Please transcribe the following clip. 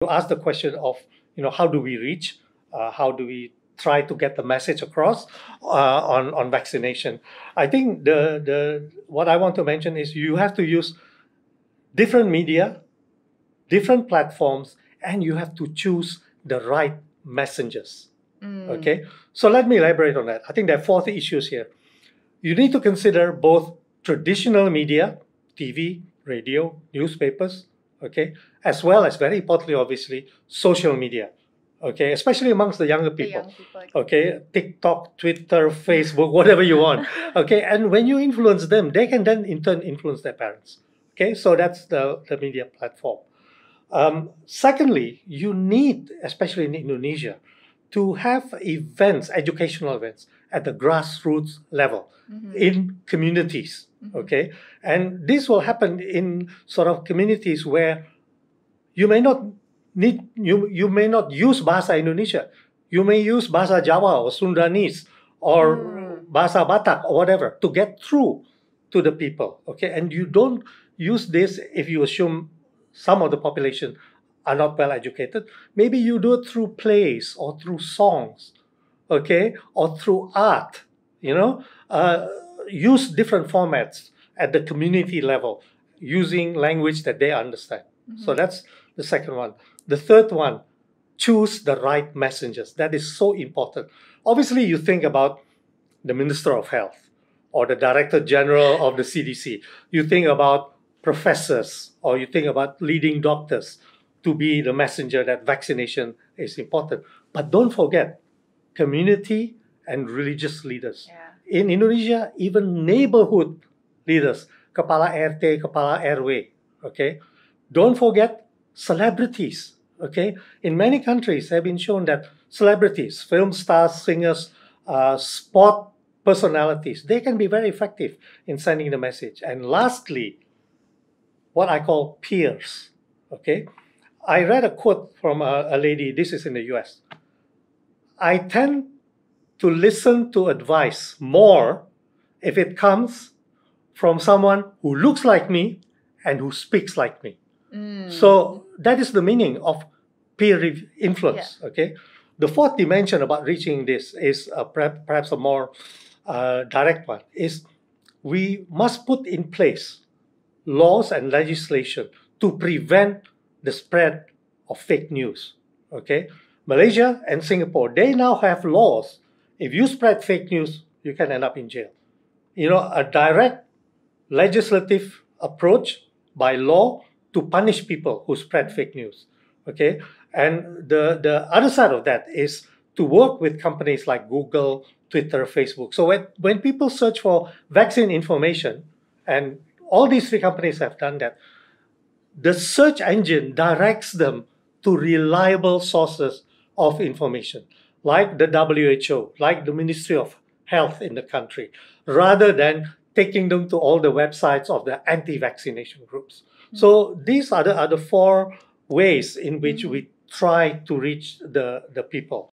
You ask the question of, how do we reach? How do we try to get the message across on vaccination? I think what I want to mention is you have to use different media, different platforms, and you have to choose the right messengers. Okay, so let me elaborate on that. I think there are 4 issues here. You need to consider both traditional media, TV, radio, newspapers, okay, as well as, very importantly, obviously, social media, okay, especially amongst the younger people, okay, TikTok, Twitter, Facebook, whatever you want, okay, and when you influence them, they can then in turn influence their parents, okay, so that's the media platform. Secondly, you need, especially in Indonesia, to have events, educational events, at the grassroots level, in communities, okay? And this will happen in sort of communities where you may not you may not use Bahasa Indonesia. You may use Bahasa Jawa or Sundanese or Bahasa Batak or whatever to get through to the people, okay? And you don't use this if you assume some of the population are not well educated. Maybe you do it through plays or through songs, okay, or through art, use different formats at the community level using language that they understand. So that's the second one. The third one, choose the right messengers. That is so important. Obviously, you think about the Minister of Health or the Director General of the CDC. You think about professors, or you think about leading doctors to be the messenger that vaccination is important. But don't forget community and religious leaders. Yeah. In Indonesia, even neighborhood leaders, Kepala RT, Kepala RW, okay? Don't forget celebrities, okay? In many countries, have been shown that celebrities, film stars, singers, sport personalities, they can be very effective in sending the message. And lastly, what I call peers, okay? I read a quote from a lady, this is in the US. I tend to listen to advice more if it comes from someone who looks like me and who speaks like me. So that is the meaning of peer influence, okay? The fourth dimension about reaching this is perhaps a more direct one, is we must put in place laws and legislation to prevent the spread of fake news, okay? Malaysia and Singapore, they now have laws. If you spread fake news, you can end up in jail. A direct legislative approach by law to punish people who spread fake news, okay? And the other side of that is to work with companies like Google, Twitter, Facebook. So when people search for vaccine information, and all these 3 companies have done that, the search engine directs them to reliable sources of information, like the WHO, like the Ministry of Health in the country, rather than taking them to all the websites of the anti-vaccination groups. So these are the 4 ways in which we try to reach the people.